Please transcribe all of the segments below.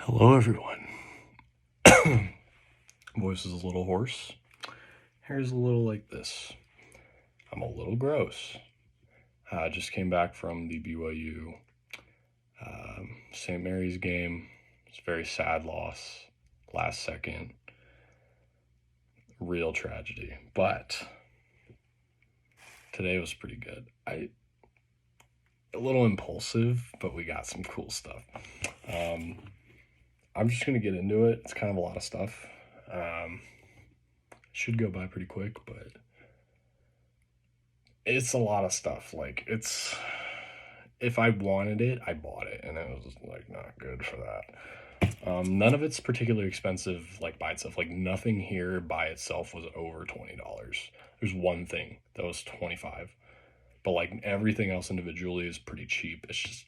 Hello, everyone. Voice is a little hoarse. Hair's a little like this. I'm a little gross. I just came back from the BYU St. Mary's game. It's a very sad loss. Last second. Real tragedy. But today was pretty good. A little impulsive, but we got some cool stuff. I'm just going to get into it. It's kind of a lot of stuff. Should go by pretty quick, but it's a lot of stuff. Like, if I wanted it, I bought it, and it was like not good for that. None of it's particularly expensive, like by itself. Like, nothing here by itself was over $20. There's one thing that was $25, but like everything else individually is pretty cheap. It's just,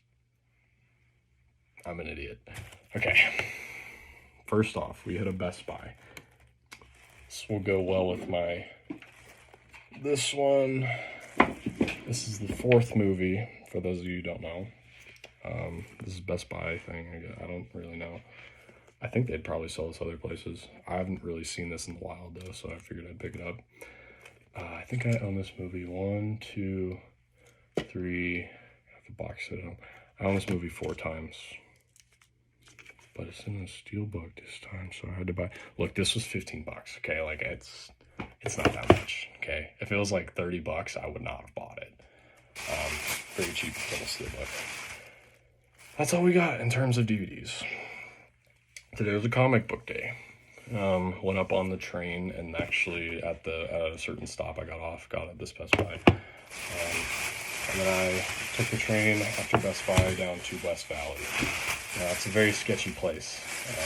I'm an idiot. Okay. First off, we hit a Best Buy. This will go well with this one. This is the fourth movie, for those of you who don't know. This is Best Buy thing. I don't really know. I think they'd probably sell this other places. I haven't really seen this in the wild, though, so I figured I'd pick it up. I think I own this movie 1, 2, 3. I have to box it up. I own this movie 4 times. But it's in a steelbook this time, so I had to buy. Look, this was $15. Okay, like it's not that much. Okay, if it was like $30, I would not have bought it. Pretty cheap little steelbook. That's all we got in terms of DVDs. Today was a comic book day. Went up on the train, and actually at a certain stop I got at this Best Buy. And then I took the train after Best Buy down to West Valley. It's a very sketchy place,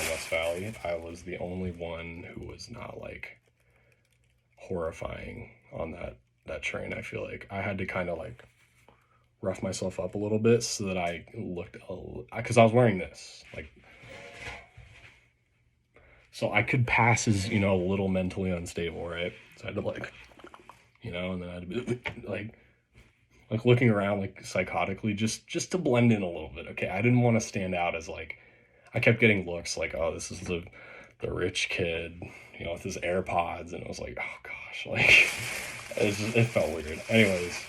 West Valley. I was the only one who was not like horrifying on that train. I feel like I had to kind of like rough myself up a little bit so that I looked, because I was wearing this, like, so I could pass as, a little mentally unstable, right? So I had to like, and then I had to be like looking around like psychotically just to blend in a little bit. Okay, I didn't want to stand out as like, I kept getting looks like, oh, this is the rich kid, with his AirPods, and it was like, oh gosh, like it felt weird. Anyways,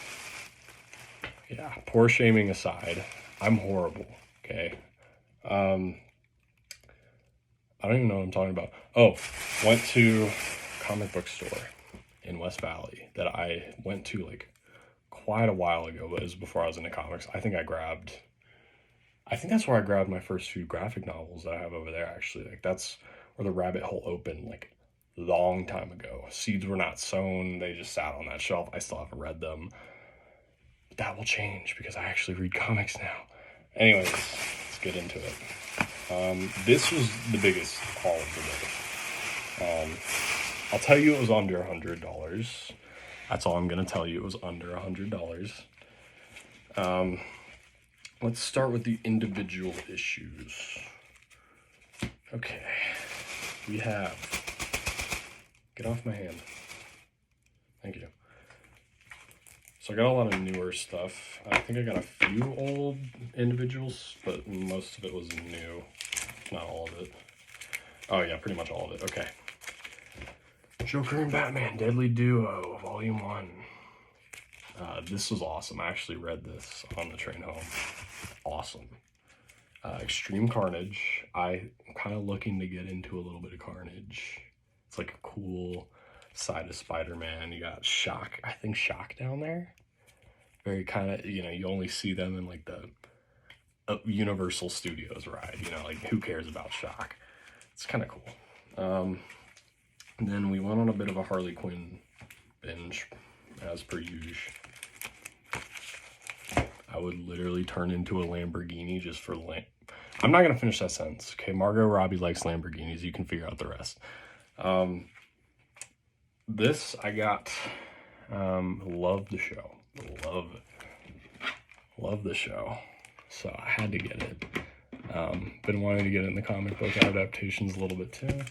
yeah, poor shaming aside, I'm horrible. Okay, I don't even know what I'm talking about. Oh, went to a comic book store in West Valley that I went to like quite a while ago, but it was before I was into comics. I think that's where I grabbed my first few graphic novels that I have over there, actually. Like, that's where the rabbit hole opened, like, long time ago. Seeds were not sown. They just sat on that shelf. I still haven't read them. But that will change because I actually read comics now. Anyways, let's get into it. This was the biggest haul of the day. I'll tell you it was under $100. That's all I'm going to tell you. It was under $100. Let's start with the individual issues. Okay. We have... Get off my hand. Thank you. So I got a lot of newer stuff. I think I got a few old individuals, but most of it was new. Not all of it. Oh yeah, pretty much all of it. Okay. Joker and Batman, Deadly Duo, Volume 1. This was awesome. I actually read this on the train home. Awesome. Extreme Carnage. I'm kind of looking to get into a little bit of Carnage. It's like a cool side of Spider-Man. You got Shock. I think Shock down there. Very kind of, you only see them in like the Universal Studios ride. Like, who cares about Shock? It's kind of cool. And then we went on a bit of a Harley Quinn binge, as per usual. I would literally turn into a Lamborghini just for I'm not going to finish that sentence. Okay, Margot Robbie likes Lamborghinis. You can figure out the rest. This I got, love the show. Love the show. So I had to get it. Been wanting to get it in the comic book adaptations a little bit too.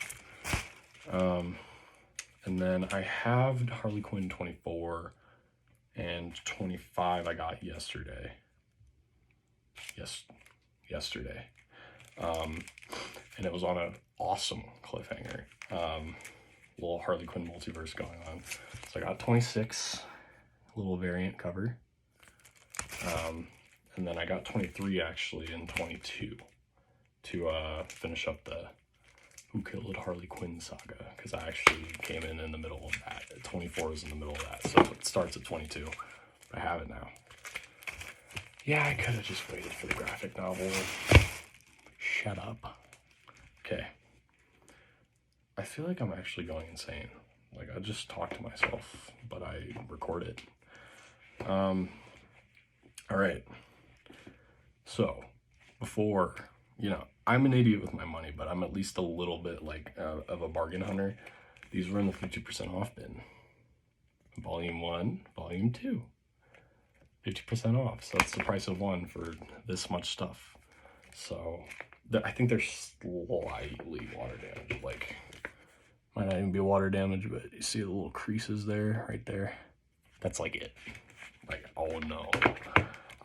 And then I have Harley Quinn 24 and 25 I got yesterday. Yesterday. and it was on an awesome cliffhanger. Little Harley Quinn multiverse going on. So I got 26, little variant cover. And then I got 23 actually in 22 to finish up the Who Killed Harley Quinn saga, because I actually came in the middle of that. 24 is in the middle of that, so it starts at 22. I have it now. Yeah, I could have just waited for the graphic novel. Shut up. Okay. I feel like I'm actually going insane. Like, I just talk to myself, but I record it. All right. So, before, I'm an idiot with my money, but I'm at least a little bit like of a bargain hunter. These were in the 50% off bin. Volume 1, Volume 2. 50% off. So that's the price of one for this much stuff. So, I think they're slightly water damaged. Like, might not even be water damage, but you see the little creases there, right there? That's like it. Like, oh no.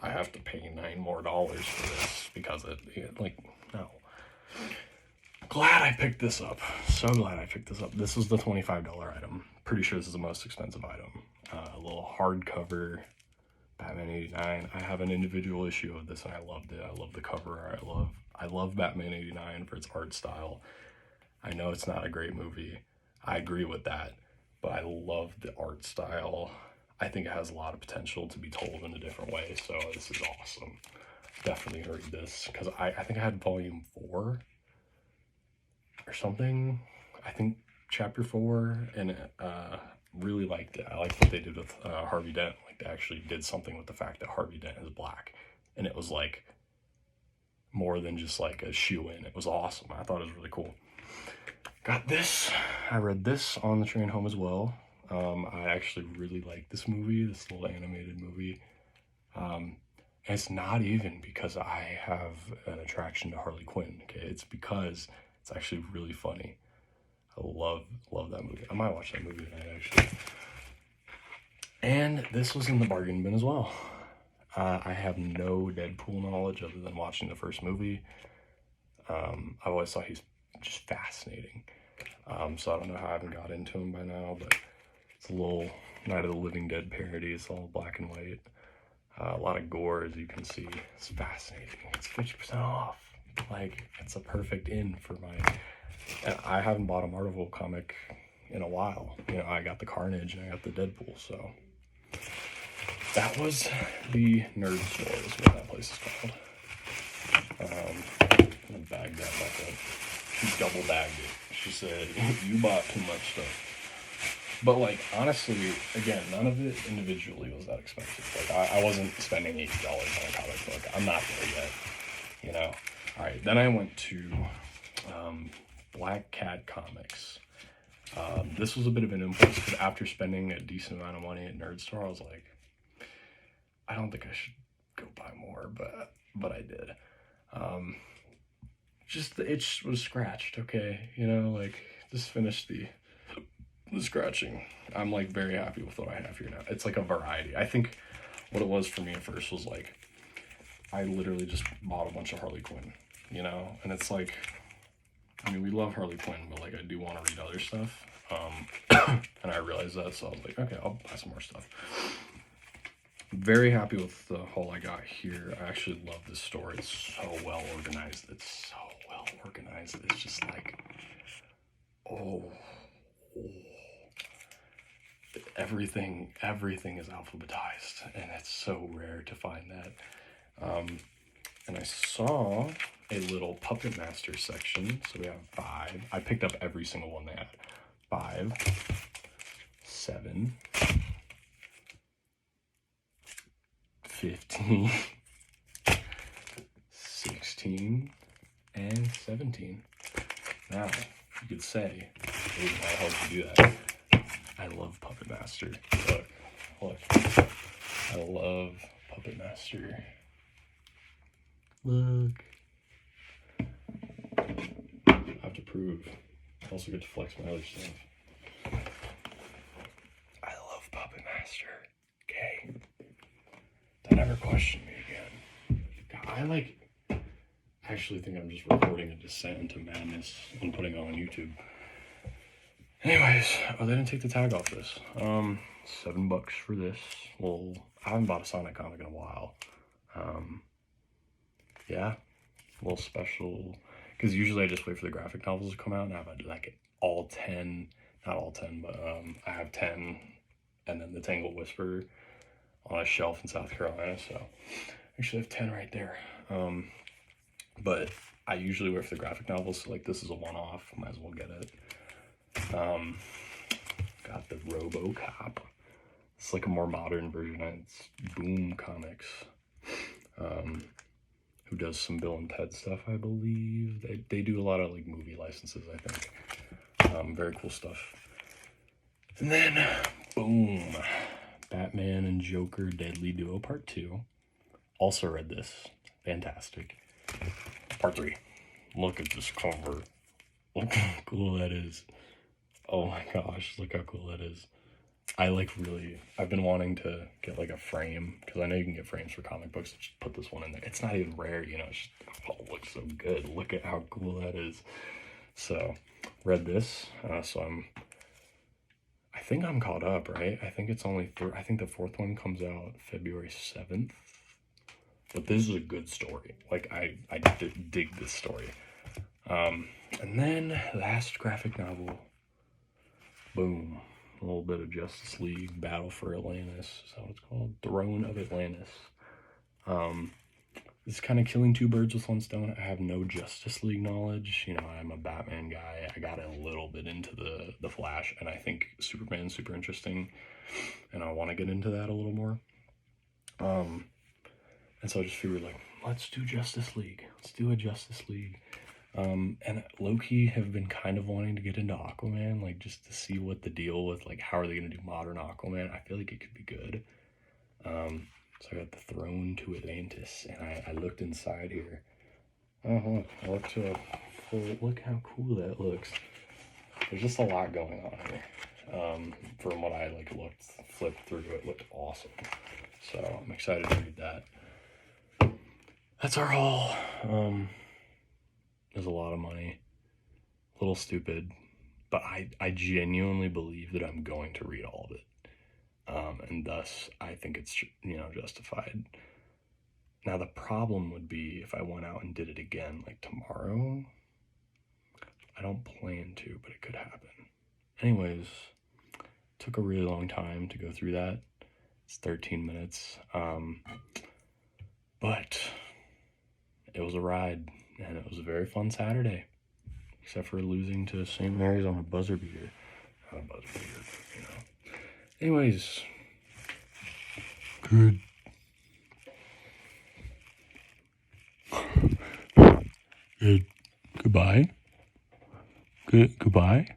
I have to pay $9 more for this because no. Glad I picked this up. So glad I picked this up. This was the $25 item. Pretty sure this is the most expensive item. A little hardcover Batman 89. I have an individual issue of this and I loved it. I love the cover. I love Batman 89 for its art style. I know it's not a great movie. I agree with that. But I love the art style. I think it has a lot of potential to be told in a different way, so this is awesome. Definitely read this, because I think I had volume 4 or something. I think chapter 4, and really liked it. I liked what they did with Harvey Dent. Like, they actually did something with the fact that Harvey Dent is black, and it was like more than just like a shoe-in. It was awesome. I thought it was really cool. Got this. I read this on the train home as well. I actually really like this movie, this little animated movie. And it's not even because I have an attraction to Harley Quinn, okay? It's because it's actually really funny. I love that movie. I might watch that movie tonight, actually. And this was in the bargain bin as well. I have no Deadpool knowledge other than watching the first movie. I always thought he's just fascinating. So I don't know how I haven't got into him by now, but it's a little Night of the Living Dead parody. It's all black and white. A lot of gore, as you can see. It's fascinating. It's 50% off. Like, it's a perfect in for my... And I haven't bought a Marvel comic in a while. I got the Carnage and I got the Deadpool, so... That was the Nerd Store, is what that place is called. I'm gonna bag that back up. She double bagged it. She said, you bought too much stuff. But, like, honestly, again, none of it individually was that expensive. Like, I wasn't spending $80 on a comic book. I'm not there yet, All right, then I went to Black Cat Comics. This was a bit of an impulse, because after spending a decent amount of money at Nerd Store, I was like, I don't think I should go buy more, but I did. Just the itch was scratched, okay? Just finished the scratching. I'm like very happy with what I have here now. It's like a variety. I think what it was for me at first was like, I literally just bought a bunch of Harley Quinn, and it's like, we love Harley Quinn, but like I do want to read other stuff. And I realized that, so I was like, okay, I'll buy some more stuff. Very happy with the haul I got here. I actually love this store. It's so well organized. It's just like, everything is alphabetized, and it's so rare to find that. And I saw a little Puppet Master section, so we have 5. I picked up every single one they had. 5, 7, 15, 16, and 17. Now, you could say, hey, why the hell did you do that? I love Puppet Master. Look. I love Puppet Master. Look. I have to prove. I also get to flex my other stuff. I love Puppet Master. Okay. Don't ever question me again. God, actually think I'm just recording a descent into madness and putting it on YouTube. Anyways, oh, they didn't take the tag off this. $7 for this. Well, I haven't bought a Sonic comic in a while. Yeah, a little special, because usually I just wait for the graphic novels to come out, and I have like all 10, not all 10, but I have 10, and then the Tangle Whisper on a shelf in South Carolina, so I actually have 10 right there. But I usually wait for the graphic novels, so like this is a one-off, might as well get it. Got the RoboCop. It's like a more modern version. It's Boom Comics, who does some Bill and Ted stuff, I believe. They do a lot of like movie licenses, I think. Very cool stuff. And then, boom, Batman and Joker Deadly Duo Part 2. Also read this. Fantastic. Part 3. Look at this cover. Look how cool that is. Oh my gosh, look how cool that is. I've been wanting to get like a frame, because I know you can get frames for comic books. Just put this one in there. It's not even rare, you know. It's just, oh, it looks so good. Look at how cool that is. So, read this. So I think I'm caught up, right? I think it's only, I think the 4th one comes out February 7th. But this is a good story. Like, I dig this story. And then, last graphic novel. Boom. A little bit of Justice League, Battle for Atlantis. Is that what it's called? Throne of Atlantis. This is kind of killing two birds with one stone. I have no Justice League knowledge. You know, I'm a Batman guy. I got a little bit into the Flash, and I think Superman's super interesting, and I want to get into that a little more. And so I just figured, like, let's do Justice League. Let's do a Justice League. And low-key have been kind of wanting to get into Aquaman, like, just to see what the deal with, like, how are they going to do modern Aquaman. I feel like it could be good. So I got the Throne to Atlantis, and I looked inside here. Oh, look, look how cool that looks. There's just a lot going on here. From what I, like, flipped through, it looked awesome. So I'm excited to read that. That's our haul. There's a lot of money, a little stupid, but I genuinely believe that I'm going to read all of it. And thus, I think it's, you know, justified. Now, the problem would be if I went out and did it again, like tomorrow. I don't plan to, but it could happen. Anyways, took a really long time to go through that. It's 13 minutes. But it was a ride, and it was a very fun Saturday, except for losing to St. Mary's on a buzzer beater. Not a buzzer beater, you know. Anyways, good. Good. Goodbye. Goodbye.